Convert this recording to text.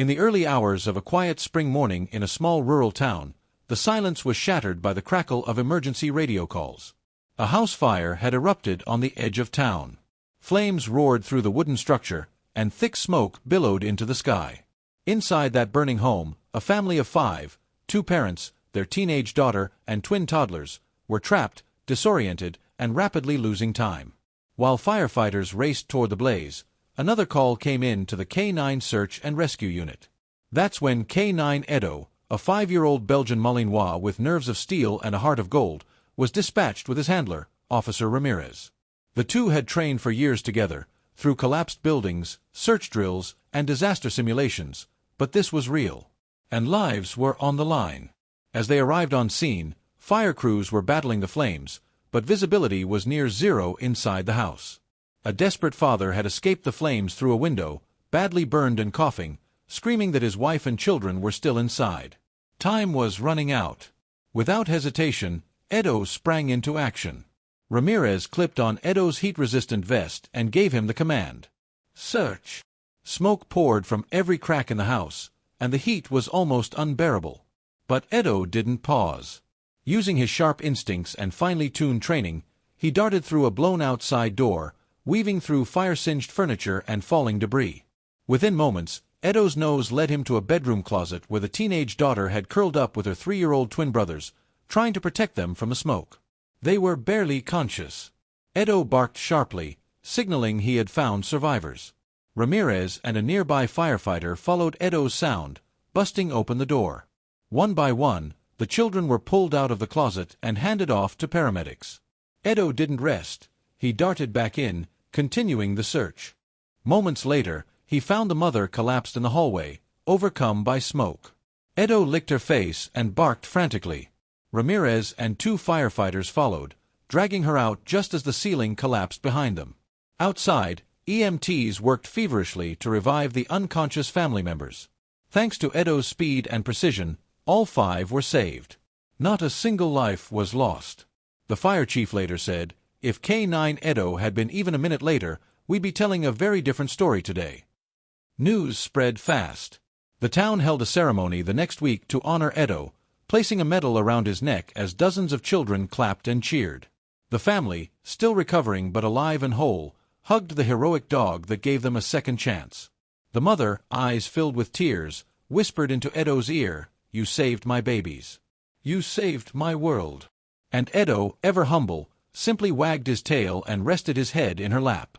In the early hours of a quiet spring morning in a small rural town, the silence was shattered by the crackle of emergency radio calls. A house fire had erupted on the edge of town. Flames roared through the wooden structure, and thick smoke billowed into the sky. Inside that burning home, a family of 5, 2 parents, their teenage daughter, and twin toddlers, were trapped, disoriented, and rapidly losing time. While firefighters raced toward the blaze, another call came in to the K9 Search and Rescue Unit. That's when K9 Edo, a 5-year-old Belgian Malinois with nerves of steel and a heart of gold, was dispatched with his handler, Officer Ramirez. The two had trained for years together, through collapsed buildings, search drills, and disaster simulations, but this was real. And lives were on the line. As they arrived on scene, fire crews were battling the flames, but visibility was near zero inside the house. A desperate father had escaped the flames through a window, badly burned and coughing, screaming that his wife and children were still inside. Time was running out. Without hesitation, Edo sprang into action. Ramirez clipped on Edo's heat-resistant vest and gave him the command. Search! Smoke poured from every crack in the house, and the heat was almost unbearable. But Edo didn't pause. Using his sharp instincts and finely tuned training, he darted through a blown-out side door, weaving through fire-singed furniture and falling debris. Within moments, Edo's nose led him to a bedroom closet where the teenage daughter had curled up with her 3-year-old twin brothers, trying to protect them from the smoke. They were barely conscious. Edo barked sharply, signaling he had found survivors. Ramirez and a nearby firefighter followed Edo's sound, busting open the door. One by one, the children were pulled out of the closet and handed off to paramedics. Edo didn't rest. He darted back in, continuing the search. Moments later, he found the mother collapsed in the hallway, overcome by smoke. Edo licked her face and barked frantically. Ramirez and 2 firefighters followed, dragging her out just as the ceiling collapsed behind them. Outside, EMTs worked feverishly to revive the unconscious family members. Thanks to Edo's speed and precision, all 5 were saved. Not a single life was lost. The fire chief later said, "If K9 Edo had been even a minute later, we'd be telling a very different story today." News spread fast. The town held a ceremony the next week to honor Edo, placing a medal around his neck as dozens of children clapped and cheered. The family, still recovering but alive and whole, hugged the heroic dog that gave them a second chance. The mother, eyes filled with tears, whispered into Edo's ear, "You saved my babies. You saved my world." And Edo, ever humble, simply wagged his tail and rested his head in her lap.